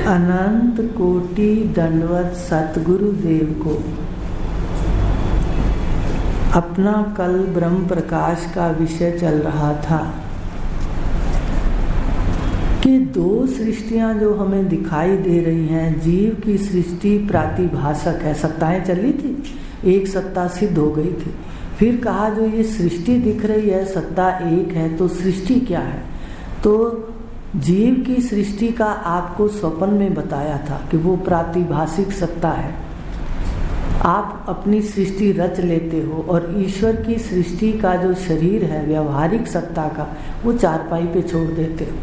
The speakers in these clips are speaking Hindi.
अनंत कोटि दंडवत सतगुरुदेव को। अपना कल ब्रह्म प्रकाश का विषय चल रहा था कि दो सृष्टियां जो हमें दिखाई दे रही हैं, जीव की सृष्टि प्रातिभाषक है, सत्ताएं चली थी, एक सत्ता सिद्ध हो गई थी। फिर कहा जो ये सृष्टि दिख रही है सत्ता एक है, तो सृष्टि क्या है? तो जीव की सृष्टि का आपको स्वप्न में बताया था कि वो प्रातिभाषिक सत्ता है। आप अपनी सृष्टि रच लेते हो और ईश्वर की सृष्टि का जो शरीर है व्यवहारिक सत्ता का, वो चारपाई पे छोड़ देते हो।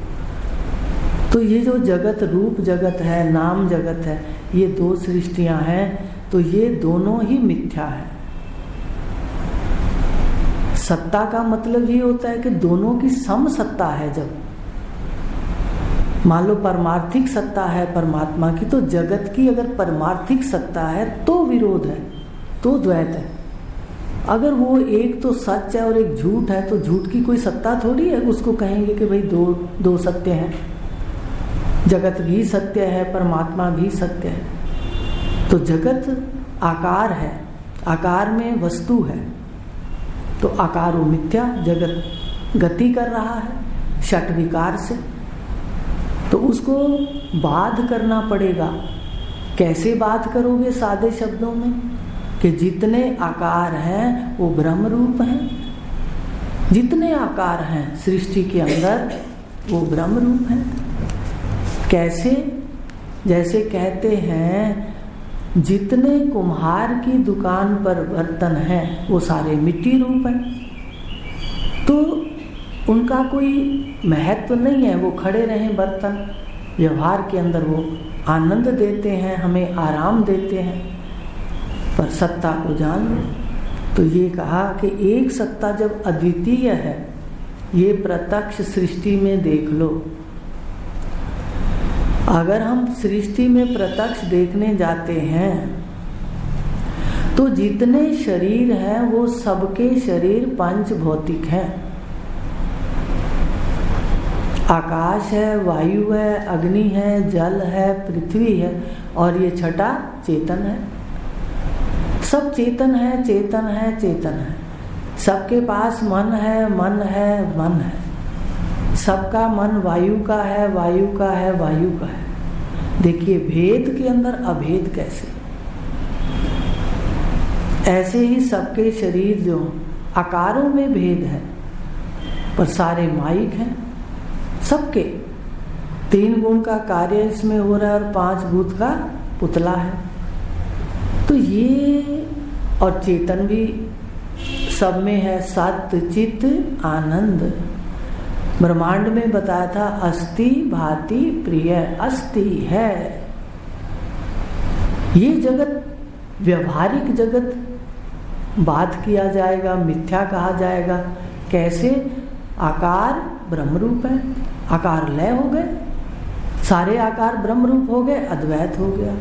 तो ये जो जगत, रूप जगत है, नाम जगत है, ये दो सृष्टियां हैं, तो ये दोनों ही मिथ्या है। सत्ता का मतलब ये होता है कि दोनों की सम सत्ता है। जब मान लो परमार्थिक सत्ता है परमात्मा की, तो जगत की अगर परमार्थिक सत्ता है तो विरोध है, तो द्वैत है। अगर वो एक तो सच है और एक झूठ है, तो झूठ की कोई सत्ता थोड़ी है, उसको कहेंगे कि भाई दो सत्य हैं। जगत भी सत्य है, परमात्मा भी सत्य है। तो जगत आकार है, आकार में वस्तु है, तो आकार वो मिथ्या, जगत गति कर रहा है षट विकार से, तो उसको बाध करना पड़ेगा। कैसे बाध करोगे? सादे शब्दों में कि जितने आकार हैं वो ब्रह्म रूप हैं, जितने आकार हैं सृष्टि के अंदर वो ब्रह्म रूप हैं। कैसे? जैसे कहते हैं जितने कुम्हार की दुकान पर बर्तन हैं वो सारे मिट्टी रूप हैं, तो उनका कोई महत्व नहीं है, वो खड़े रहें बर्तन, व्यवहार के अंदर वो आनंद देते हैं, हमें आराम देते हैं, पर सत्ता को जान लो। तो ये कहा कि एक सत्ता जब अद्वितीय है, ये प्रत्यक्ष सृष्टि में देख लो। अगर हम सृष्टि में प्रत्यक्ष देखने जाते हैं तो जितने शरीर हैं वो सबके शरीर पंच भौतिक हैं। आकाश है, वायु है, अग्नि है, जल है, पृथ्वी है, और ये छठा चेतन है। सब चेतन है, चेतन है, चेतन है। सबके पास मन है, मन है, मन है। सबका मन वायु का है, वायु का है, वायु का है। देखिए भेद के अंदर अभेद कैसे। ऐसे ही सबके शरीर जो आकारों में भेद है, पर सारे माइक हैं सबके। 3 गुण का कार्य इसमें हो रहा है और 5 भूत का पुतला है। तो ये और चेतन भी सब में है, सत्य चित्त आनंद। ब्रह्मांड में बताया था अस्ति भाति प्रिय, अस्ति है। ये जगत व्यवहारिक जगत बात किया जाएगा, मिथ्या कहा जाएगा। कैसे? आकार ब्रह्म रूप है, आकार लय हो गए, सारे आकार ब्रह्म रूप हो गए, अद्वैत हो गया।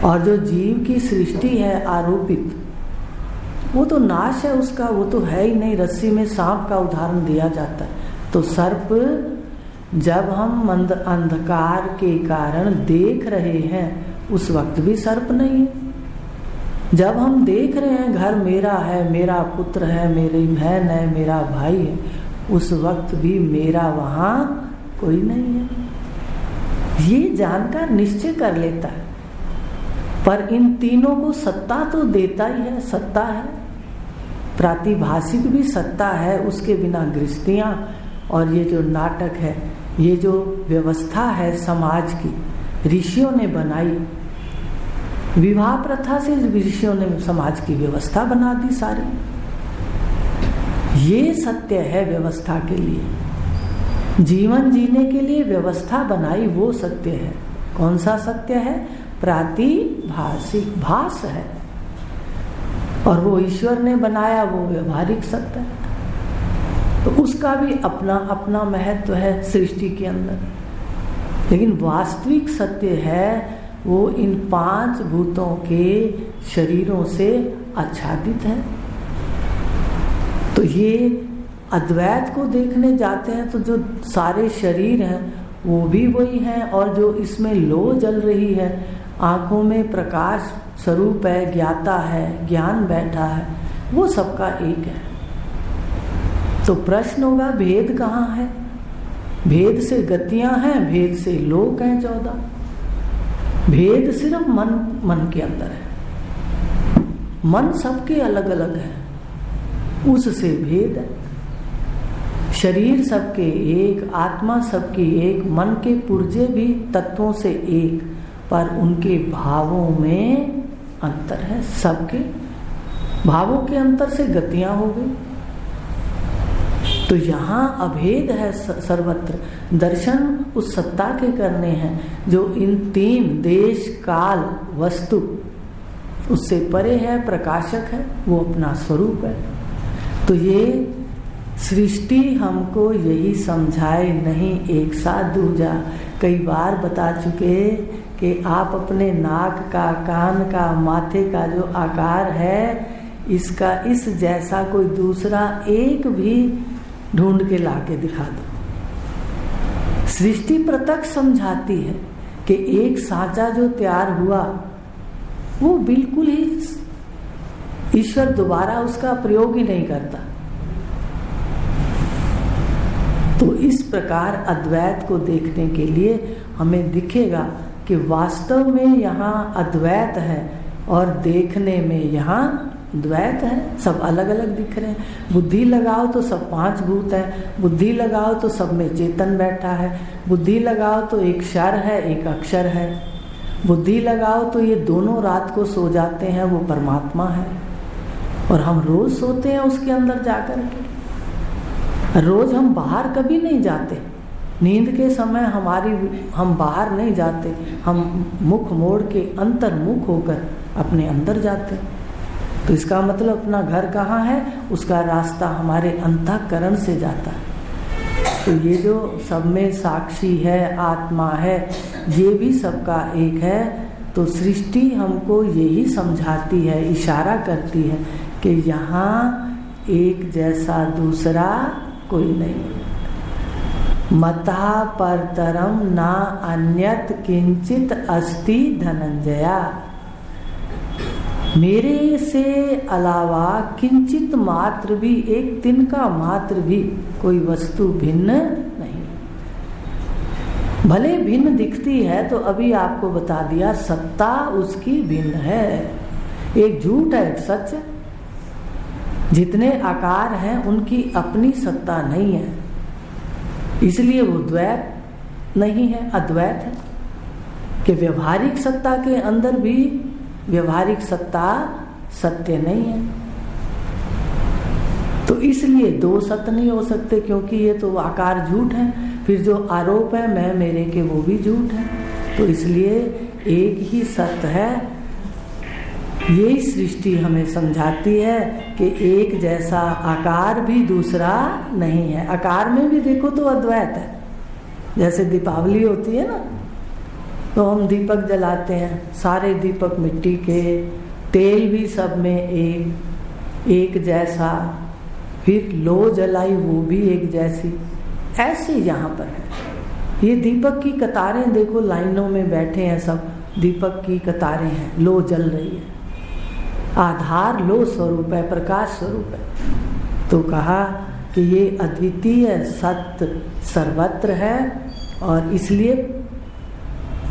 और जो जीव की सृष्टि है आरोपित, वो तो नाश है उसका, वो तो है ही नहीं। रस्सी में सांप का उदाहरण दिया जाता है। तो सर्प जब हम अंधकार के कारण देख रहे हैं उस वक्त भी सर्प नहीं है। जब हम देख रहे हैं घर मेरा है, मेरा पुत्र है, मेरी बहन है, मेरा भाई है, उस वक्त भी मेरा वहां कोई नहीं है। ये जानकर निश्चय कर लेता है। पर इन तीनों को सत्ता तो देता ही है, सत्ता है, प्रातिभाषिक भी सत्ता है, उसके बिना गृहस्थियां और ये जो नाटक है, ये जो व्यवस्था है समाज की, ऋषियों ने बनाई। विवाह प्रथा से ऋषियों ने समाज की व्यवस्था बना दी सारी। ये सत्य है व्यवस्था के लिए। जीवन जीने के लिए व्यवस्था बनाई, वो सत्य है। कौन सा सत्य है? प्रातिभाषिक भास है, और वो ईश्वर ने बनाया, वो व्यवहारिक सत्य है। तो उसका भी अपना अपना महत्व है सृष्टि के अंदर। लेकिन वास्तविक सत्य है वो इन 5 भूतों के शरीरों से आच्छादित है। तो ये अद्वैत को देखने जाते हैं तो जो सारे शरीर हैं वो भी वही है, और जो इसमें लो जल रही है, आंखों में प्रकाश स्वरूप है, ज्ञाता है, ज्ञान बैठा है, वो सबका एक है। तो प्रश्न होगा भेद कहाँ है? भेद से गतियां हैं, भेद से लोक हैं 14। भेद सिर्फ मन के अंदर है। मन सबके अलग अलग है, उससे भेद है। शरीर सबके एक, आत्मा सबकी एक, मन के पुर्जे भी तत्वों से एक, पर उनके भावों में अंतर है। सबके भावों के अंतर से गतियां हो गई। तो यहाँ अभेद है सर्वत्र। दर्शन उस सत्ता के करने हैं जो इन तीन देश काल वस्तु उससे परे है, प्रकाशक है, वो अपना स्वरूप है। तो ये सृष्टि हमको यही समझाए, नहीं एक साथ दूजा। कई बार बता चुके कि आप अपने नाक का, कान का, माथे का जो आकार है, इसका इस जैसा कोई दूसरा एक भी ढूंढ के लाके दिखा दो। सृष्टि प्रत्यक्ष समझाती है कि एक सांचा जो तैयार हुआ वो बिल्कुल ही ईश्वर दोबारा उसका प्रयोग ही नहीं करता। तो इस प्रकार अद्वैत को देखने के लिए हमें दिखेगा कि वास्तव में यहाँ अद्वैत है और देखने में यहाँ द्वैत है। सब अलग अलग दिख रहे हैं। बुद्धि लगाओ तो सब 5 भूत है, बुद्धि लगाओ तो सब में चेतन बैठा है, बुद्धि लगाओ तो एक क्षर है, एक अक्षर है, बुद्धि लगाओ तो ये दोनों रात को सो जाते हैं, वो परमात्मा है। और हम रोज सोते हैं उसके अंदर जाकर के। रोज हम बाहर कभी नहीं जाते। नींद के समय हम बाहर नहीं जाते, हम मुख मोड़ के अंतर्मुख होकर अपने अंदर जाते हैं। तो इसका मतलब अपना घर कहाँ है, उसका रास्ता हमारे अंतःकरण से जाता है। तो ये जो सब में साक्षी है, आत्मा है, ये भी सबका एक है। तो सृष्टि हमको यही समझाती है, इशारा करती है कि यहाँ एक जैसा दूसरा कोई नहीं। मता परतरम ना अन्यत किंचित अस्ति धनंजया। मेरे से अलावा किंचित मात्र भी, एक तिनका मात्र भी कोई वस्तु भिन्न नहीं। भले भिन्न दिखती है तो अभी आपको बता दिया सत्ता उसकी भिन्न है। एक झूठ है, एक सच है। जितने आकार हैं उनकी अपनी सत्ता नहीं है, इसलिए वो द्वैत नहीं है, अद्वैत है। कि व्यवहारिक सत्ता के अंदर भी व्यवहारिक सत्ता सत्य नहीं है। तो इसलिए दो सत्य नहीं हो सकते, क्योंकि ये तो आकार झूठ है। फिर जो आरोप है मैं मेरे के, वो भी झूठ है। तो इसलिए एक ही सत्य है। यही सृष्टि हमें समझाती है कि एक जैसा आकार भी दूसरा नहीं है। आकार में भी देखो तो अद्वैत है। जैसे दीपावली होती है ना, तो हम दीपक जलाते हैं, सारे दीपक मिट्टी के, तेल भी सब में एक जैसा, फिर लो जलाई वो भी एक जैसी। ऐसे यहाँ पर है। ये दीपक की कतारें देखो, लाइनों में बैठे हैं सब, दीपक की कतारें हैं, लो जल रही है। आधार लो स्वरूप है, प्रकाश स्वरूप है। तो कहा कि ये अद्वितीय सत्य सर्वत्र है। और इसलिए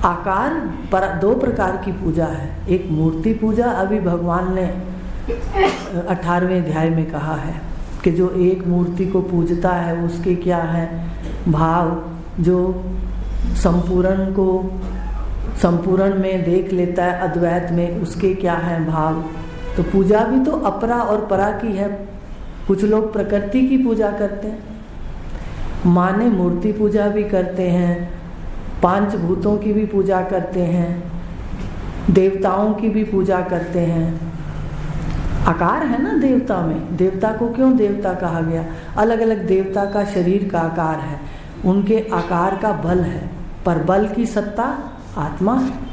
आकार पर 2 प्रकार की पूजा है। एक मूर्ति पूजा, अभी भगवान ने 18वें अध्याय में कहा है कि जो एक मूर्ति को पूजता है उसके क्या है भाव, जो संपूर्ण को संपूर्ण में देख लेता है अद्वैत में, उसके क्या है भाव। तो पूजा भी तो अपरा और परा की है। कुछ लोग प्रकृति की पूजा करते हैं, माने मूर्ति पूजा भी करते हैं, 5 भूतों की भी पूजा करते हैं, देवताओं की भी पूजा करते हैं। आकार है ना देवता में। देवता को क्यों देवता कहा गया? अलग अलग देवता का शरीर का आकार है, उनके आकार का बल है, पर बल की सत्ता आत्मा है।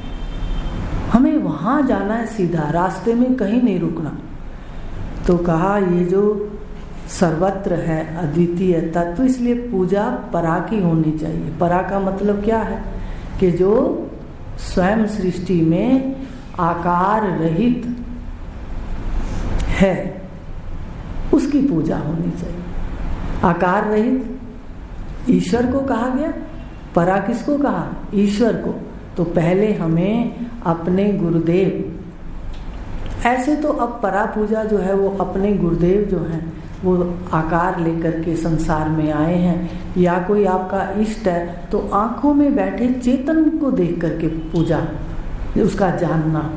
हमें वहाँ जाना है सीधा, रास्ते में कहीं नहीं रुकना। तो कहा ये जो सर्वत्र है अद्वितीय तत्व, इसलिए पूजा परा की होनी चाहिए। परा का मतलब क्या है कि जो स्वयं सृष्टि में आकार रहित है उसकी पूजा होनी चाहिए। आकार रहित ईश्वर को कहा गया, परा किसको कहा? ईश्वर को। तो पहले हमें अपने गुरुदेव, ऐसे तो अब परा पूजा जो है वो अपने गुरुदेव जो हैं वो आकार लेकर के संसार में आए हैं, या कोई आपका इष्ट है तो आंखों में बैठे चेतन को देख करके पूजा, उसका जानना,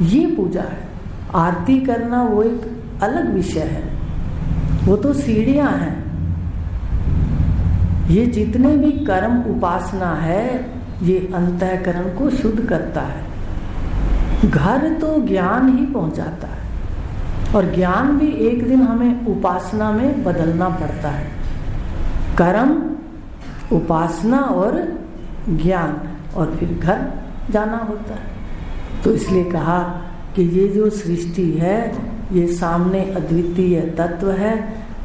ये पूजा है। आरती करना वो एक अलग विषय है, वो तो सीढ़ियां हैं। ये जितने भी कर्म उपासना है ये अंतःकरण को शुद्ध करता है। घर तो ज्ञान ही पहुंचाता है, और ज्ञान भी एक दिन हमें उपासना में बदलना पड़ता है। कर्म, उपासना और ज्ञान, और फिर घर जाना होता है। तो इसलिए कहा कि ये जो सृष्टि है ये सामने अद्वितीय तत्व है।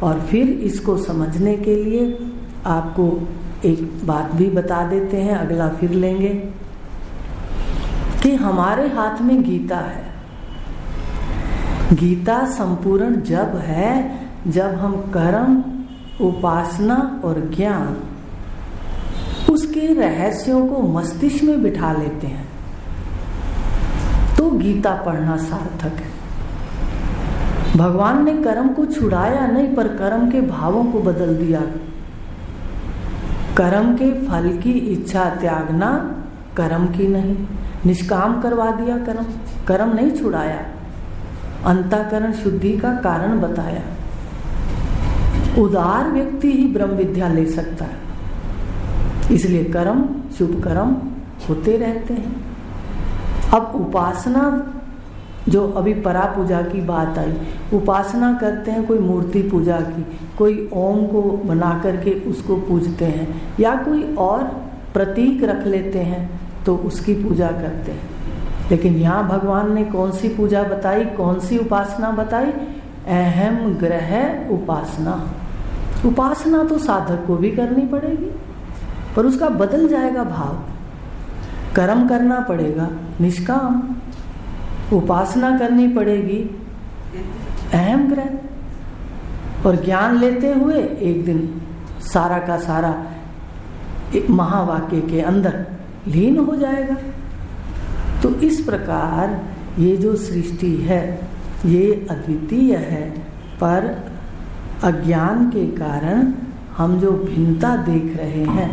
और फिर इसको समझने के लिए आपको एक बात भी बता देते हैं, अगला फिर लेंगे, कि हमारे हाथ में गीता है। गीता संपूर्ण जब है जब हम कर्म, उपासना और ज्ञान उसके रहस्यों को मस्तिष्क में बिठा लेते हैं तो गीता पढ़ना सार्थक है। भगवान ने कर्म को छुड़ाया नहीं, पर कर्म के भावों को बदल दिया। कर्म के फल की इच्छा त्यागना कर्म की नहीं, निष्काम करवा दिया कर्म। कर्म नहीं छुड़ाया, अंतःकरण शुद्धि का कारण बताया। उदार व्यक्ति ही ब्रह्म विद्या ले सकता है, इसलिए कर्म, शुभ कर्म होते रहते हैं। अब उपासना, जो अभी परा पूजा की बात आई, उपासना करते हैं कोई मूर्ति पूजा की, कोई ओम को बना करके उसको पूजते हैं, या कोई और प्रतीक रख लेते हैं तो उसकी पूजा करते हैं। लेकिन यहाँ भगवान ने कौन सी पूजा बताई, कौन सी उपासना बताई? अहम ग्रह उपासना। उपासना तो साधक को भी करनी पड़ेगी, पर उसका बदल जाएगा भाव। कर्म करना पड़ेगा निष्काम, उपासना करनी पड़ेगी अहम ग्रह, और ज्ञान लेते हुए एक दिन सारा का सारा एक महावाक्य के अंदर लीन हो जाएगा। तो इस प्रकार ये जो सृष्टि है ये अद्वितीय है, पर अज्ञान के कारण हम जो भिन्नता देख रहे हैं,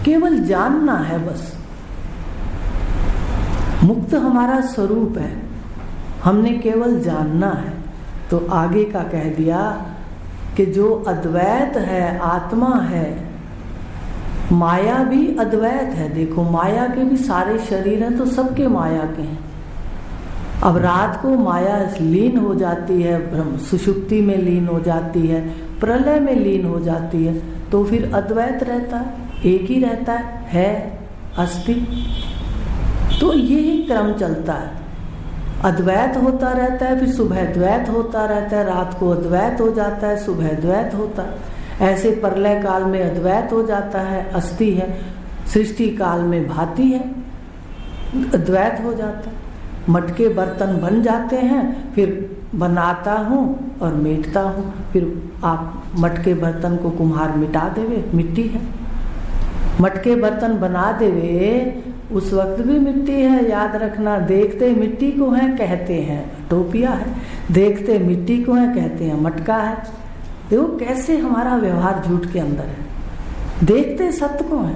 केवल जानना है बस। मुक्त हमारा स्वरूप है, हमने केवल जानना है। तो आगे का कह दिया कि जो अद्वैत है, आत्मा है, माया भी अद्वैत है। देखो माया के भी सारे शरीर हैं तो सबके माया के हैं। अब रात को माया लीन हो जाती है, ब्रह्म सुषुप्ति में लीन हो जाती है, प्रलय में लीन हो जाती है, तो फिर अद्वैत रहता है, एक ही रहता है अस्ति। तो यही क्रम चलता है, अद्वैत होता रहता है, फिर सुबह द्वैत होता रहता है, रात को अद्वैत हो जाता है, सुबह द्वैत होता है। ऐसे प्रलय काल में अद्वैत हो जाता है, अस्थि है, सृष्टि काल में भाति है, अद्वैत हो जाता है। मटके बर्तन बन जाते हैं, फिर बनाता हूँ और मिटता हूँ, फिर आप मटके बर्तन को कुम्हार मिटा देवे, मिट्टी है। मटके बर्तन बना देवे उस वक्त भी मिट्टी है, याद रखना। देखते मिट्टी को है कहते हैं टोपिया है, देखते मिट्टी को है कहते हैं मटका है। देखो कैसे हमारा व्यवहार झूठ के अंदर है। देखते सत्य को है,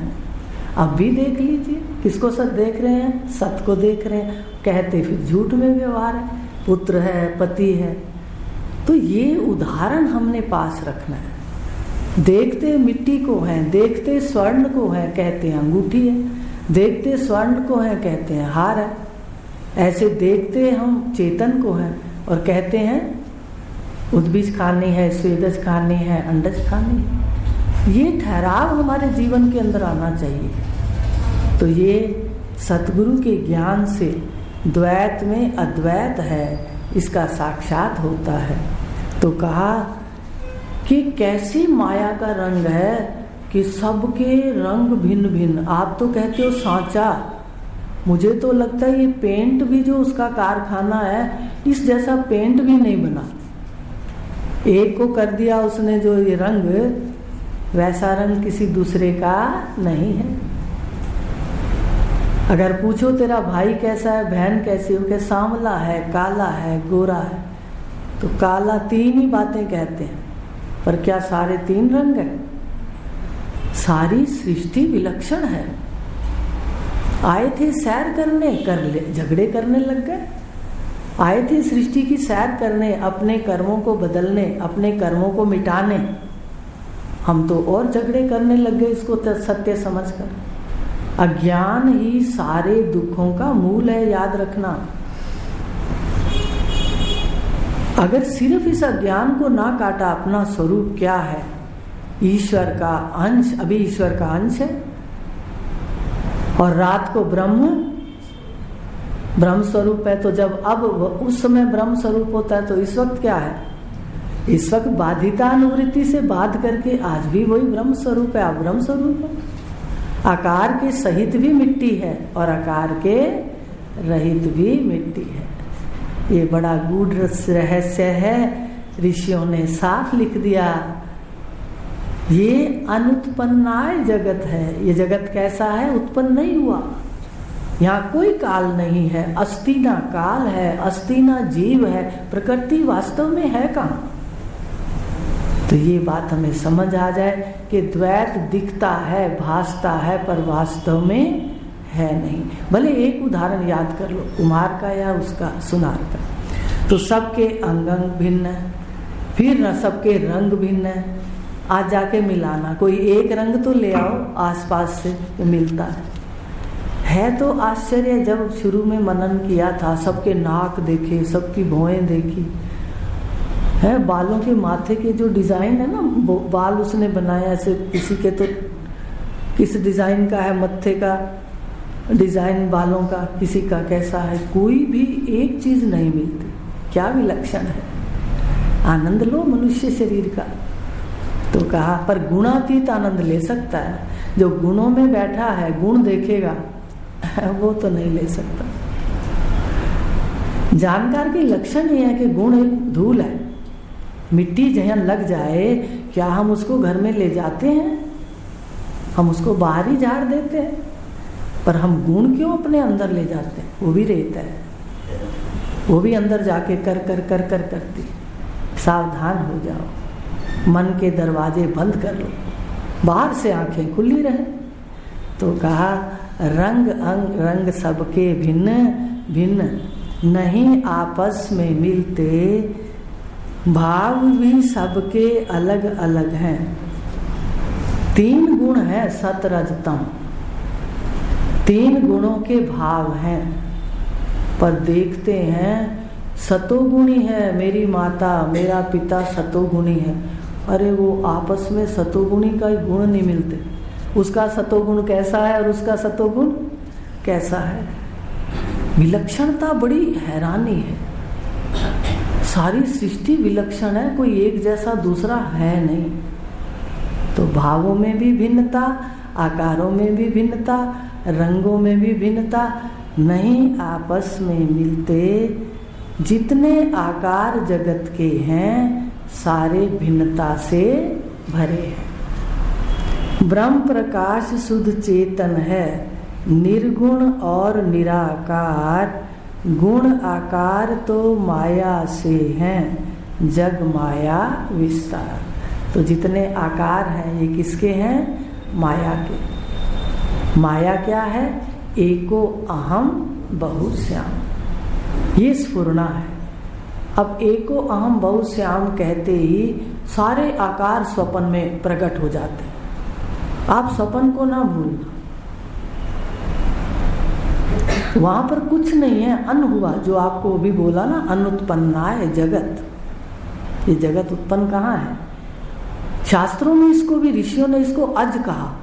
अब भी देख लीजिए किसको सत्य देख रहे हैं, सत्य को देख रहे हैं, कहते फिर झूठ में व्यवहार है, पुत्र है, पति है। तो ये उदाहरण हमने पास रखना है। देखते मिट्टी को है, देखते स्वर्ण को है कहते हैं अंगूठी है, देखते स्वर्ण को है कहते हैं हार है। ऐसे देखते हम चेतन को है और कहते हैं उद्बीज खानी है, स्वेदज खानी है, अंडज खानी है। ये ठहराव हमारे जीवन के अंदर आना चाहिए। तो ये सतगुरु के ज्ञान से द्वैत में अद्वैत है, इसका साक्षात होता है। तो कहा कि कैसी माया का रंग है कि सबके रंग भिन्न भिन्न। आप तो कहते हो सांचा, मुझे तो लगता है ये पेंट भी जो उसका कारखाना है, इस जैसा पेंट भी नहीं बना। एक को कर दिया उसने जो ये रंग, वैसा रंग किसी दूसरे का नहीं है। अगर पूछो तेरा भाई कैसा है, बहन कैसी हो, कि सांवला है, काला है, गोरा है, तो काला 3 ही बातें कहते हैं, पर क्या सारे 3 रंग है? सारी सृष्टि विलक्षण है। आए थे सैर करने, कर ले झगड़े करने लग गए। आए थे सृष्टि की सैर करने, अपने कर्मों को बदलने, अपने कर्मों को मिटाने, हम तो और झगड़े करने लग गए इसको सत्य समझकर। अज्ञान ही सारे दुखों का मूल है, याद रखना। अगर सिर्फ इस अज्ञान को ना काटा, अपना स्वरूप क्या है, ईश्वर का अंश, अभी ईश्वर का अंश है, और रात को ब्रह्म स्वरूप है। तो जब अब उस समय ब्रह्म स्वरूप होता है, तो इस वक्त क्या है? इस वक्त बाधिता अनुवृत्ति से बाध करके आज भी वही ब्रह्म स्वरूप है। अब ब्रह्म स्वरूप है, आकार के सहित भी मिट्टी है और आकार के रहित भी मिट्टी है। ये बड़ा गूढ़ रहस्य है, ऋषियों ने साफ लिख दिया। ये अनुत्पन्नाय जगत है। ये जगत कैसा है? उत्पन्न नहीं हुआ, यहाँ कोई काल नहीं है। अस्ति ना काल है, अस्ति ना जीव है, प्रकृति वास्तव में है कहाँ? तो ये बात हमें समझ आ जाए कि द्वैत दिखता है, भासता है, पर वास्तव में है नहीं। भले एक उदाहरण याद कर लो, कुम्हार का या उसका सुनार का, तो सबके अंग भिन्न है, फिर न सबके रंग भिन्न है। आज जाके मिलाना, कोई एक रंग तो ले आओ आसपास से, तो मिलता है तो आश्चर्य। जब शुरू में मनन किया था, सबके नाक देखे, सबकी भौएं देखी है, बालों के माथे के जो डिजाइन है ना, बाल उसने बनाया ऐसे, किसी के तो किस डिजाइन का है मत्थे का डिजाइन बालों का, किसी का कैसा है, कोई भी एक चीज नहीं मिलती। क्या विलक्षण है! आनंद लो मनुष्य शरीर का। तो कहा पर गुणातीत आनंद ले सकता है, जो गुणों में बैठा है, गुण देखेगा, वो तो नहीं ले सकता। जानकार के लक्षण ये है कि गुण एक धूल है, मिट्टी जहाँ लग जाए, क्या हम उसको घर में ले जाते हैं? हम उसको बाहर ही झाड़ देते हैं, पर हम गुण क्यों अपने अंदर ले जाते हैं? वो भी रहता है, वो भी अंदर जाके कर करती। सावधान हो जाओ, मन के दरवाजे बंद कर लो, बाहर से आंखें खुली रहे। तो कहा रंग सबके भिन्न भिन्न, नहीं आपस में मिलते, भाव भी सबके अलग अलग हैं। 3 गुण है सत रज तम, 3 गुणों के भाव हैं, पर देखते हैं सतोगुणी है। मेरी माता, मेरा पिता सतोगुणी है। अरे वो आपस में सतोगुणी का गुण नहीं मिलते। उसका सतोगुण कैसा है और उसका सतोगुण कैसा है? विलक्षणता बड़ी हैरानी है। सारी सृष्टि विलक्षण है, कोई एक जैसा दूसरा है नहीं। तो भावों में भी भिन्नता, आकारों में भी भिन्नता, रंगों में भी भिन्नता, नहीं आपस में मिलते। जितने आकार जगत के हैं, सारे भिन्नता से भरे हैं। ब्रह्म प्रकाश शुद्ध चेतन है, निर्गुण और निराकार। गुण आकार तो माया से हैं, जग माया विस्तार। तो जितने आकार हैं ये किसके हैं? माया के। माया क्या है? एको अहम बहुश्याम, ये स्फुरना है। अब एको अहम बहुश्याम कहते ही सारे आकार स्वप्न में प्रकट हो जाते हैं। आप स्वप्न को ना भूलना, वहां पर कुछ नहीं है, अन हुआ। जो आपको अभी बोला ना, अनुत्पन्ना है जगत। ये जगत उत्पन्न कहाँ है? शास्त्रों में इसको भी, ऋषियों ने इसको अज कहा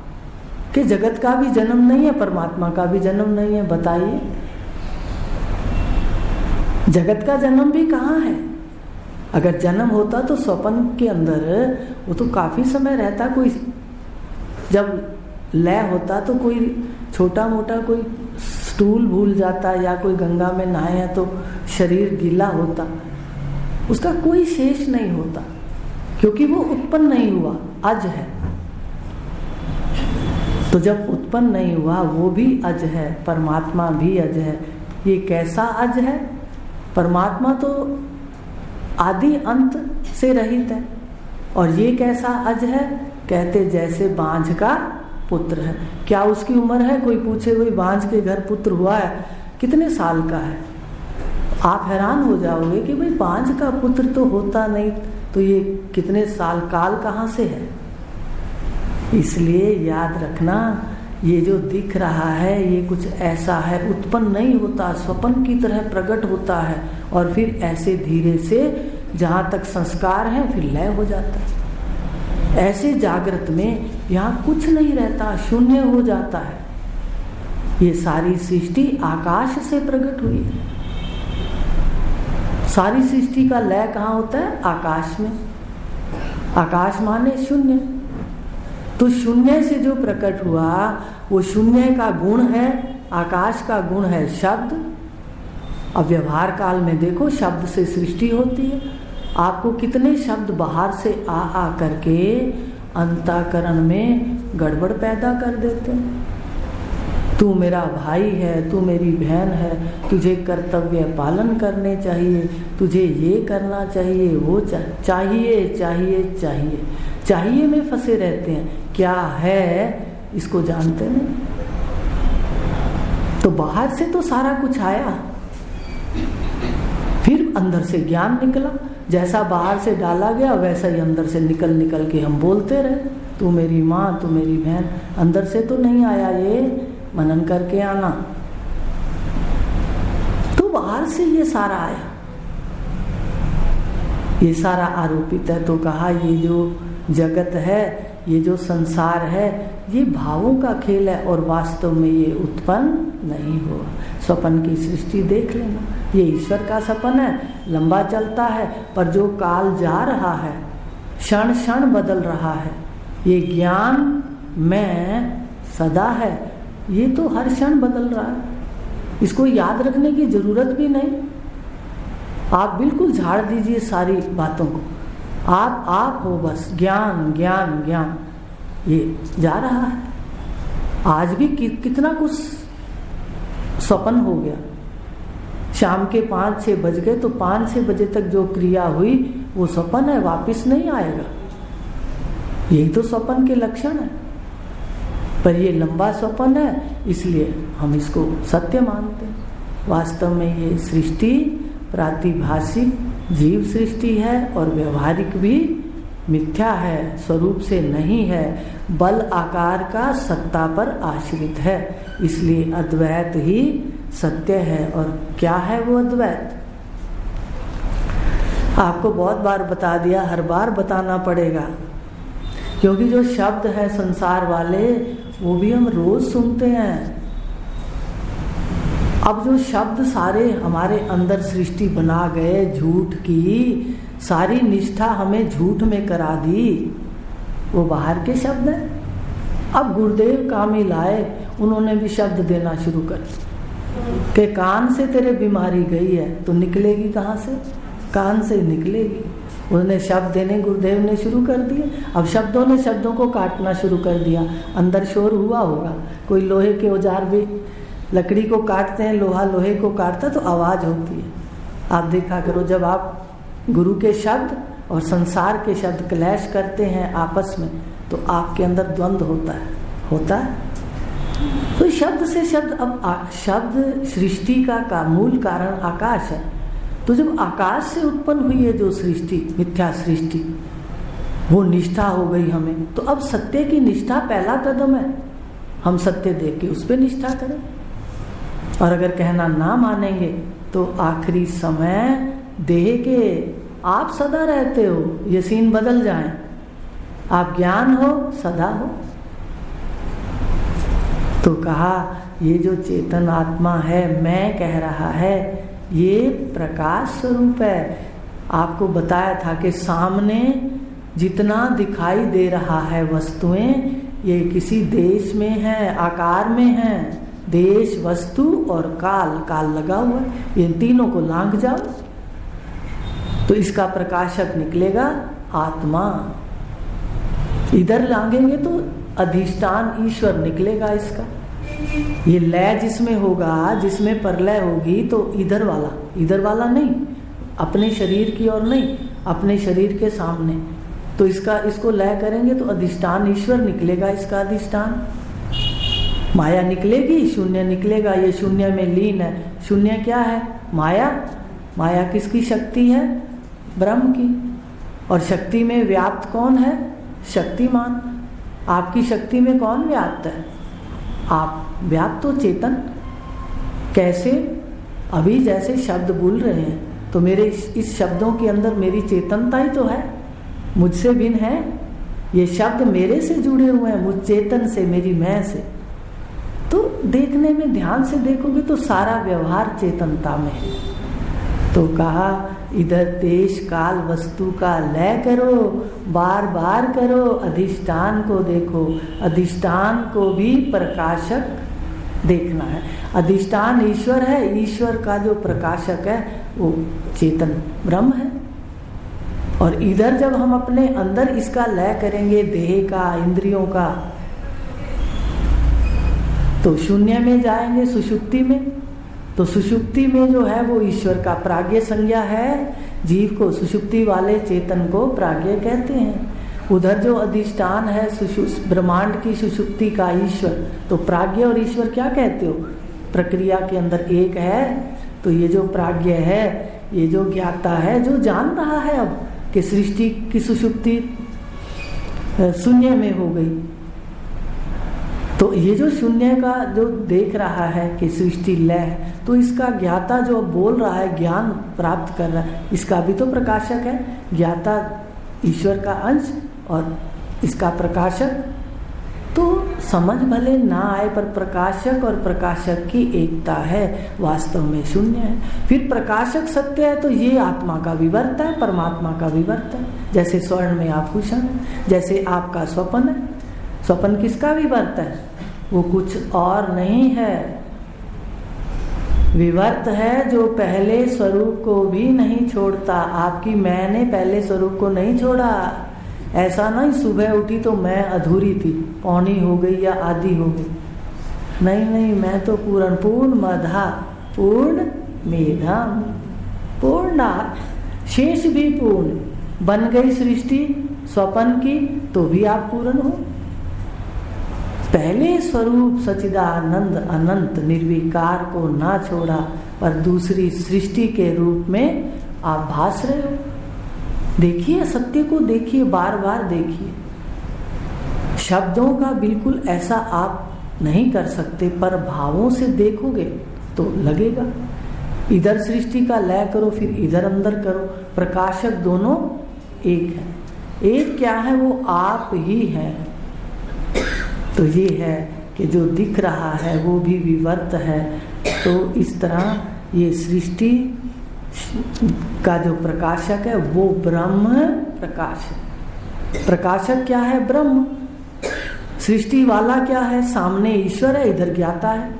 कि जगत का भी जन्म नहीं है, परमात्मा का भी जन्म नहीं है। बताइए, जगत का जन्म भी कहाँ है? अगर जन्म होता तो स्वप्न के अंदर वो तो काफी समय रहता, कोई जब लय होता तो कोई छोटा मोटा कोई स्टूल भूल जाता या कोई गंगा में नहाए है तो शरीर गीला होता, उसका कोई शेष नहीं होता, क्योंकि वो उत्पन्न नहीं हुआ, अज है। तो जब उत्पन्न नहीं हुआ वो भी अज है, परमात्मा भी अज है। ये कैसा अज है? परमात्मा तो आदि अंत से रहित है। और ये कैसा अज है? कहते जैसे बांझ का पुत्र है। क्या उसकी उम्र है? कोई पूछे भाई बांझ के घर पुत्र हुआ है, कितने साल का है? आप हैरान हो जाओगे कि भाई बांझ का पुत्र तो होता नहीं, तो ये कितने साल, काल कहाँ से है? इसलिए याद रखना, ये जो दिख रहा है ये कुछ ऐसा है, उत्पन्न नहीं होता, स्वप्न की तरह प्रकट होता है और फिर ऐसे धीरे से जहाँ तक संस्कार है फिर लय हो जाता है। ऐसे जागृत में यहाँ कुछ नहीं रहता, शून्य हो जाता है। ये सारी सृष्टि आकाश से प्रकट हुई है। सारी सृष्टि का लय कहाँ होता है? आकाश में। आकाश माने शून्य। तो शून्य से जो प्रकट हुआ वो शून्य का गुण है, आकाश का गुण है शब्द। अब व्यवहार काल में देखो, शब्द से सृष्टि होती है। आपको कितने शब्द बाहर से आ करके अंतःकरण में गड़बड़ पैदा कर देते हैं। तू मेरा भाई है, तू मेरी बहन है, तुझे कर्तव्य पालन करने चाहिए, तुझे ये करना चाहिए, वो चाहिए चाहिए चाहिए चाहिए में फंसे रहते हैं। क्या है इसको जानते नहीं। तो बाहर से तो सारा कुछ आया, फिर अंदर से ज्ञान निकला। जैसा बाहर से डाला गया वैसा ही अंदर से निकल निकल के हम बोलते रहे, तू मेरी माँ, तू मेरी बहन। अंदर से तो नहीं आया, ये मनन करके आना। तो बाहर से ये सारा आया, ये सारा आरोपित है। तो कहा ये जो जगत है, ये जो संसार है, ये भावों का खेल है और वास्तव में ये उत्पन्न नहीं हुआ। स्वप्न की सृष्टि देख लेना, ये ईश्वर का सपन है, लंबा चलता है, पर जो काल जा रहा है, क्षण क्षण बदल रहा है, ये ज्ञान मैं सदा है, ये तो हर क्षण बदल रहा है। इसको याद रखने की जरूरत भी नहीं। आप बिल्कुल झाड़ दीजिए सारी बातों को, आप हो बस, ज्ञान ज्ञान ज्ञान, ये जा रहा है। आज भी कितना कुछ स्वप्न हो गया। शाम के 5-6 बज गए तो 5-6 बजे तक जो क्रिया हुई वो स्वप्न है, वापस नहीं आएगा। यही तो स्वप्न के लक्षण है। पर ये लंबा स्वप्न है, इसलिए हम इसको सत्य मानते हैं। वास्तव में ये सृष्टि प्रातिभाषिक जीव सृष्टि है और व्यवहारिक भी मिथ्या है, स्वरूप से नहीं है, बल आकार का सत्ता पर आश्रित है। इसलिए अद्वैत ही सत्य है। और क्या है वो अद्वैत? आपको बहुत बार बता दिया, हर बार बताना पड़ेगा, क्योंकि जो शब्द है संसार वाले वो भी हम रोज सुनते हैं। अब जो शब्द सारे हमारे अंदर सृष्टि बना गए झूठ की, सारी निष्ठा हमें झूठ में करा दी, वो बाहर के शब्द हैं। अब गुरुदेव कामी लाए, उन्होंने भी शब्द देना शुरू कर के कान से तेरे बीमारी गई है तो निकलेगी कहाँ से? कान से निकलेगी। उन्होंने शब्द देने गुरुदेव ने शुरू कर दिए। अब शब्दों ने शब्दों को काटना शुरू कर दिया। अंदर शोर हुआ होगा, कोई लोहे के औजार भी लकड़ी को काटते हैं, लोहा लोहे को काटता तो आवाज होती है। आप देखा करो, जब आप गुरु के शब्द और संसार के शब्द क्लैश करते हैं आपस में तो आपके अंदर द्वंद्व होता है। तो शब्द से शब्द, अब शब्द सृष्टि का मूल कारण आकाश है। तो जब आकाश से उत्पन्न हुई है जो सृष्टि, मिथ्या सृष्टि, वो निष्ठा हो गई हमें। तो अब सत्य की निष्ठा पहला कदम है। हम सत्य देख के उस पर निष्ठा करें, और अगर कहना ना मानेंगे तो आखिरी समय देह के आप सदा रहते हो, ये सीन बदल जाए। आप ज्ञान हो, सदा हो। तो कहा ये जो चेतन आत्मा है, मैं कह रहा है, ये प्रकाश स्वरूप है। आपको बताया था कि सामने जितना दिखाई दे रहा है वस्तुएं, ये किसी देश में है, आकार में है। देश, वस्तु और काल, काल लगा हुआ है, इन तीनों को लांघ जाओ तो इसका प्रकाशक निकलेगा आत्मा। इधर लांघेंगे तो अधिष्ठान ईश्वर निकलेगा इसका। ये लय जिसमें होगा, जिसमें प्रलय होगी, तो इधर वाला नहीं, अपने शरीर की ओर नहीं, अपने शरीर के सामने। तो इसको लय करेंगे तो अधिष्ठान ईश्वर निकलेगा, इसका अधिष्ठान। माया निकलेगी, शून्य निकलेगा, ये शून्य में लीन है। शून्य क्या है? माया। माया किसकी शक्ति है? ब्रह्म की। और शक्ति में व्याप्त कौन है? शक्तिमान। आपकी शक्ति में कौन व्याप्त है? आप व्याप्त तो चेतन। कैसे? अभी जैसे शब्द बोल रहे हैं तो मेरे इस शब्दों के अंदर मेरी चेतनता ही तो है, मुझसे भिन्न है। ये शब्द मेरे से जुड़े हुए हैं, मुझ चेतन से, मेरी मैं से। तो देखने में ध्यान से देखोगे तो सारा व्यवहार चेतनता में है। तो कहा इधर देश काल वस्तु का लय करो, बार बार करो, अधिष्ठान को देखो। अधिष्ठान को भी प्रकाशक देखना है। अधिष्ठान ईश्वर है, ईश्वर का जो प्रकाशक है वो चेतन ब्रह्म है। और इधर जब हम अपने अंदर इसका लय करेंगे, देह का, इंद्रियों का, तो शून्य में जाएंगे, सुषुप्ति में। तो सुषुप्ति में जो है वो ईश्वर का प्राज्ञ संज्ञा है। जीव को, सुषुप्ति वाले चेतन को प्राज्ञ कहते हैं। उधर जो अधिष्ठान है ब्रह्मांड की सुषुप्ति का ईश्वर, तो प्राज्ञ और ईश्वर क्या कहते हो? प्रक्रिया के अंदर एक है। तो ये जो प्राज्ञ है, ये जो ज्ञाता है, जो जान रहा है अब कि सृष्टि की सुषुप्ति शून्य में हो गई, तो ये जो शून्य का जो देख रहा है कि सृष्टि लय है, तो इसका ज्ञाता जो बोल रहा है, ज्ञान प्राप्त कर रहा है, इसका भी तो प्रकाशक है। ज्ञाता ईश्वर का अंश और इसका प्रकाशक। तो समझ भले ना आए पर प्रकाशक और प्रकाशक की एकता है, वास्तव में शून्य है। फिर प्रकाशक सत्य है तो ये आत्मा का विवर्त है, परमात्मा का विवर्त है। जैसे स्वर्ण में आभूषण है, जैसे आपका स्वप्न है। स्वप्न किसका विवर्त है? वो कुछ और नहीं है, विवर्त है जो पहले स्वरूप को भी नहीं छोड़ता। आपकी मैंने पहले स्वरूप को नहीं छोड़ा। ऐसा नहीं सुबह उठी तो मैं अधूरी थी, पौनी हो गई या आधी हो गई। नहीं नहीं, मैं तो पूर्ण मधा पूर्ण मेधा पूर्ण, शेष भी पूर्ण। बन गई सृष्टि स्वप्न की तो भी आप पूर्ण हो। पहले स्वरूप सच्चिदानंद अनंत निर्विकार को ना छोड़ा, पर दूसरी सृष्टि के रूप में आप भास रहे हो। देखिए, सत्य को देखिए, बार बार देखिए। शब्दों का बिल्कुल ऐसा आप नहीं कर सकते, पर भावों से देखोगे तो लगेगा। इधर सृष्टि का लय करो, फिर इधर अंदर करो, प्रकाशक दोनों एक है। एक क्या है? वो आप ही है। तो ये है कि जो दिख रहा है वो भी विवर्त है। तो इस तरह ये सृष्टि का जो प्रकाशक है वो ब्रह्म प्रकाश है। प्रकाशक क्या है? ब्रह्म। सृष्टि वाला क्या है? सामने ईश्वर है, इधर ज्ञाता है।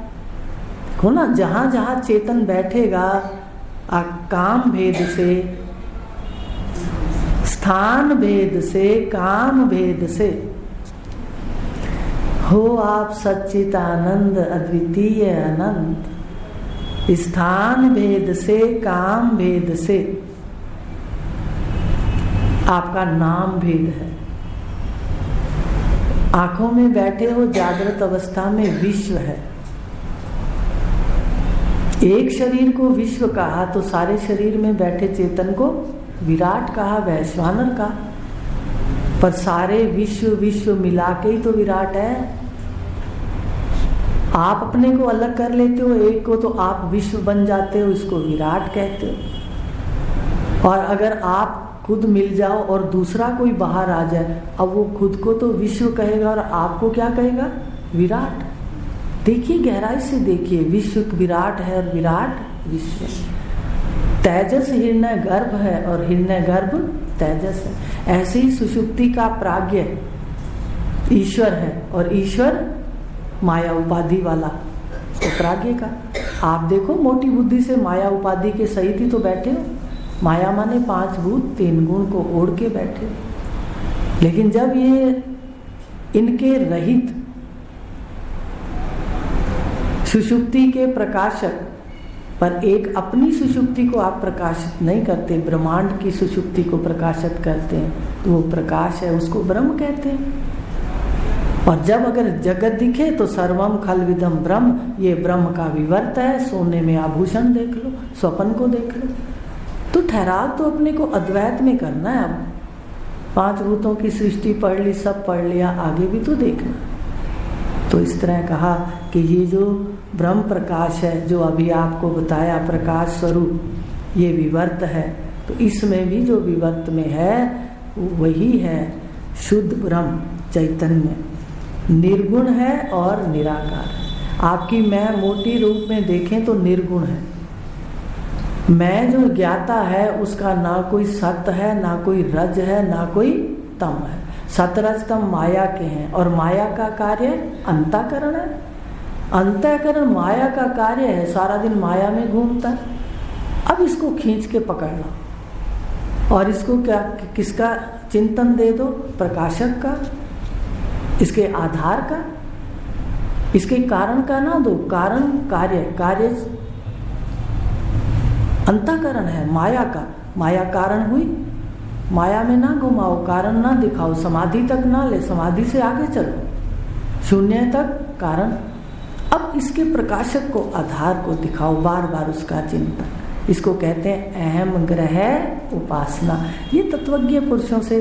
देखो ना, जहां जहां चेतन बैठेगा, काम भेद से, स्थान भेद से, काम भेद से हो आप सच्चिदानंद अद्वितीय अनंत। स्थान भेद से, काम भेद से आपका नाम भेद है। आंखों में बैठे हो, जागृत अवस्था में विश्व है। एक शरीर को विश्व कहा तो सारे शरीर में बैठे चेतन को विराट कहा, वैश्वानर कहा। पर सारे विश्व मिला के ही तो विराट है। आप अपने को अलग कर लेते हो एक को, तो आप विश्व बन जाते हो, इसको विराट कहते हो। और अगर आप खुद मिल जाओ और दूसरा कोई बाहर आ जाए, अब वो खुद को तो विश्व कहेगा और आपको क्या कहेगा? विराट। देखिए, गहराई से देखिए, विश्व विराट है और विराट विश्व। तेजस हिरण्य गर्भ है और हिरण्य गर्भ तेजस है। ऐसे ही सुषुप्ति का प्राज्ञ ईश्वर है और ईश्वर माया उपाधि वाला, तो प्राज्ञ का। आप देखो मोटी बुद्धि से माया उपाधि के सहित ही तो बैठे हो। माया माने 5 भूत 3 गुण को ओढ़ के बैठे हो। लेकिन जब ये इनके रहित सुषुप्ति के प्रकाशक पर एक अपनी सुषुप्ति को आप प्रकाशित नहीं करते, ब्रह्मांड की सुषुप्ति को प्रकाशित करते हैं, तो वो प्रकाश है, उसको ब्रह्म कहते हैं। और जब अगर जगत दिखे तो सर्वम खलविदम ब्रह्म, ये ब्रह्म का विवर्त है। सोने में आभूषण देख लो, स्वप्न को देख लो। तो ठहराव तो अपने को अद्वैत में करना है। अब 5 भूतों की सृष्टि पढ़ ली, सब पढ़ लिया, आगे भी तो देखना। तो इस तरह कहा कि ये जो ब्रह्म प्रकाश है, जो अभी आपको बताया प्रकाश स्वरूप, ये विवर्त है। तो इसमें भी जो विवर्त में है वही है शुद्ध ब्रह्म चैतन्य, निर्गुण है और निराकार है। आपकी मैं मोटी रूप में देखें तो निर्गुण है। मैं जो ज्ञाता है उसका ना कोई सत्य है, ना कोई रज है, ना कोई तम है। सतरज तम माया के हैं और माया का कार्य अंतःकरण है। अंतःकरण माया का कार्य है, सारा दिन माया में घूमता है। अब इसको खींच के पकड़ लो और इसको क्या, किसका चिंतन दे दो? प्रकाशक का, इसके आधार का, इसके कारण का ना दो। कारण कार्य, कार्य अंतःकरण है माया का। माया कारण हुई, माया में ना घुमाओ, कारण ना दिखाओ, समाधि तक ना ले, समाधि से आगे चलो, शून्य तक कारण। अब इसके प्रकाशक को, आधार को दिखाओ, बार बार उसका चिंतन। इसको कहते हैं अहम ग्रह उपासना। ये तत्वज्ञ पुरुषों से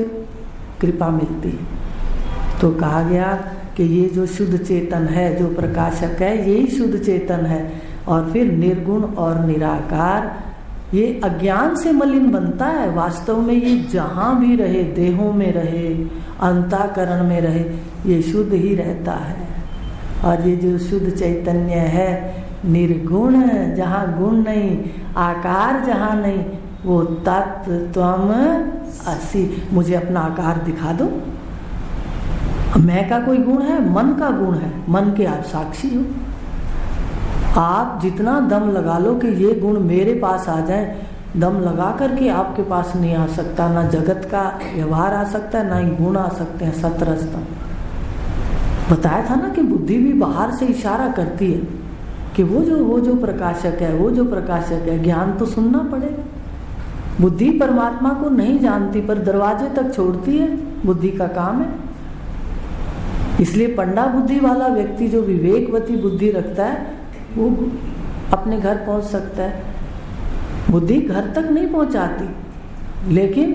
कृपा मिलती है। तो कहा गया कि ये जो शुद्ध चेतन है, जो प्रकाशक है, यही शुद्ध चेतन है। और फिर निर्गुण और निराकार, ये अज्ञान से मलिन बनता है। वास्तव में ये जहाँ भी रहे, देहों में रहे, अंतःकरण में रहे, ये शुद्ध ही रहता है। और ये जो शुद्ध चैतन्य है, निर्गुण, जहाँ गुण नहीं, आकार जहाँ नहीं, वो तत्व त्वम असि। मुझे अपना आकार दिखा दो। मैं का कोई गुण है? मन का गुण है, मन के आप साक्षी हो। आप जितना दम लगा लो कि ये गुण मेरे पास आ जाए, दम लगा करके आपके पास नहीं आ सकता। ना जगत का व्यवहार आ सकता है, ना ही गुण आ सकते हैं। सतरजतम बताया था ना कि बुद्धि भी बाहर से इशारा करती है कि वो जो प्रकाशक है, वो जो प्रकाशक है। ज्ञान तो सुनना पड़ेगा। बुद्धि परमात्मा को नहीं जानती पर दरवाजे तक छोड़ती है, बुद्धि का काम है। इसलिए पंडा बुद्धि वाला व्यक्ति जो विवेकवती बुद्धि रखता है वो अपने घर पहुंच सकता है। बुद्धि घर तक नहीं पहुंचाती, लेकिन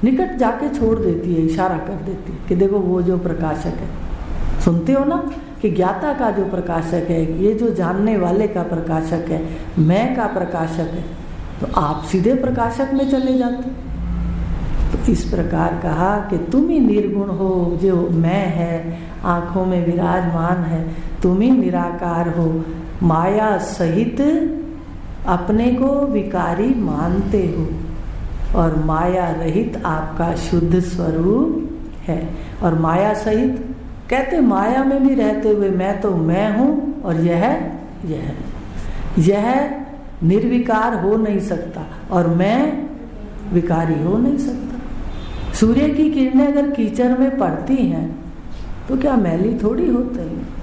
निकट जाके छोड़ देती है, इशारा कर देती है कि देखो वो जो प्रकाशक है। सुनते हो ना कि ज्ञाता का जो प्रकाशक है, ये जो जानने वाले का प्रकाशक है, मैं का प्रकाशक है, तो आप सीधे प्रकाशक में चले जाते। तो इस प्रकार कहा कि तुम ही निर्गुण हो, जो मैं है आँखों में विराजमान है, तुम ही निराकार हो, माया सहित अपने को विकारी मानते हो और माया रहित आपका शुद्ध स्वरूप है। और माया सहित कहते माया में भी रहते हुए मैं तो मैं हूँ और यह निर्विकार हो नहीं सकता और मैं विकारी हो नहीं सकता। सूर्य की किरणें अगर कीचड़ में पड़ती हैं तो क्या मैली थोड़ी होती है?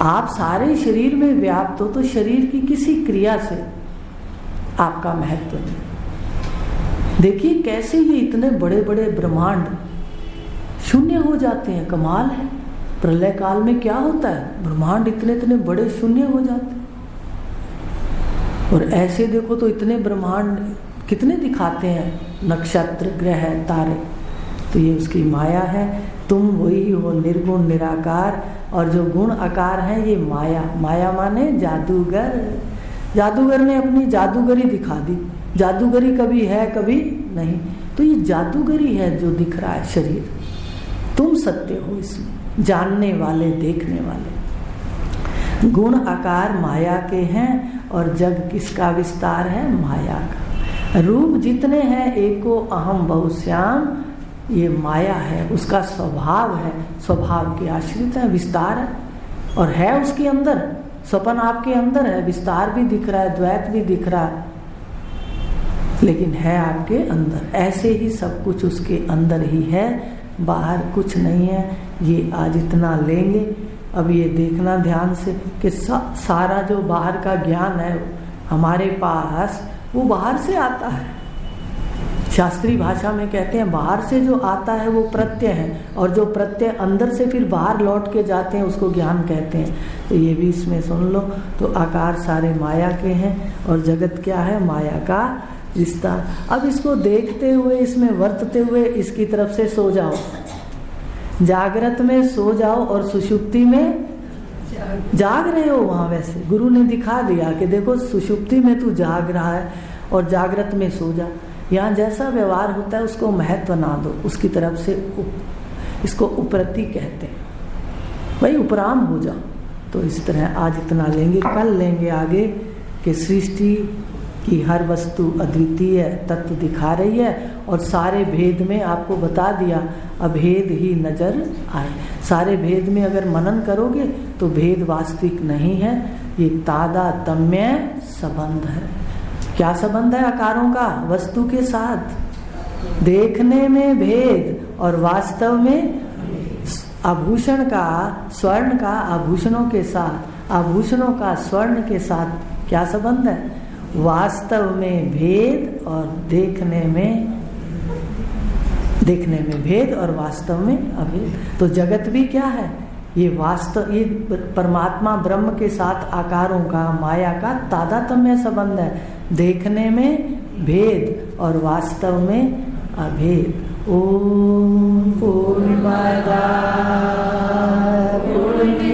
आप सारे शरीर में व्याप्त हो तो शरीर की किसी क्रिया से आपका महत्व नहीं। देखिए कैसे ये इतने बड़े बड़े ब्रह्मांड शून्य हो जाते हैं। कमाल है। प्रलय काल में क्या होता है, ब्रह्मांड इतने इतने बड़े शून्य हो जाते हैं। और ऐसे देखो तो इतने ब्रह्मांड कितने दिखाते हैं, नक्षत्र ग्रह तारे। तो ये उसकी माया है। तुम वही हो निर्गुण निराकार, और जो गुण आकार है ये माया। माया माने जादूगर। जादूगर ने अपनी जादूगरी दिखा दी। जादूगरी कभी है कभी नहीं, तो ये जादूगरी है जो दिख रहा है शरीर। तुम सत्य हो इसमें, जानने वाले देखने वाले। गुण आकार माया के हैं और जग किसका विस्तार है? माया का। रूप जितने हैं एको अहम बहुश्याम, ये माया है, उसका स्वभाव है, स्वभाव के आश्रित है, विस्तार है और है उसके अंदर। स्वपन आपके अंदर है, विस्तार भी दिख रहा है, द्वैत भी दिख रहा है, लेकिन है आपके अंदर। ऐसे ही सब कुछ उसके अंदर ही है, बाहर कुछ नहीं है। ये आज इतना लेंगे। अब ये देखना ध्यान से कि सारा जो बाहर का ज्ञान है हमारे पास, वो बाहर से आता है। शास्त्रीय भाषा में कहते हैं बाहर से जो आता है वो प्रत्यय है, और जो प्रत्यय अंदर से फिर बाहर लौट के जाते हैं उसको ज्ञान कहते हैं। तो ये भी इसमें सुन लो। तो आकार सारे माया के हैं और जगत क्या है? माया का विस्तार। अब इसको देखते हुए, इसमें वर्तते हुए इसकी तरफ से सो जाओ। जागृत में सो जाओ और सुषुप्ति में जाग रहे हो। वहां वैसे गुरु ने दिखा दिया कि देखो सुषुप्ति में तू जाग रहा है और जागृत में सो जा। यहाँ जैसा व्यवहार होता है उसको महत्व ना दो, उसकी तरफ से इसको उपरति कहते हैं, भाई उपराम हो जाओ। तो इस तरह आज इतना लेंगे, कल लेंगे आगे कि सृष्टि की हर वस्तु अद्वितीय तत्व दिखा रही है और सारे भेद में आपको बता दिया अभेद ही नजर आए। सारे भेद में अगर मनन करोगे तो भेद वास्तविक नहीं है, ये तादात्म्य संबंध है। क्या संबंध है आकारों का वस्तु के साथ? देखने में भेद और वास्तव में आभूषण का स्वर्ण का आभूषणों के साथ, आभूषणों का स्वर्ण के साथ क्या संबंध है? वास्तव में भेद और देखने में भेद और वास्तव में अभेद। तो जगत भी क्या है? ये वास्तव, ये परमात्मा ब्रह्म के साथ आकारों का, माया का तादात्म्य संबंध है। देखने में भेद और वास्तव में अभेद। ओम पूर्णमदः पूर्णमिदं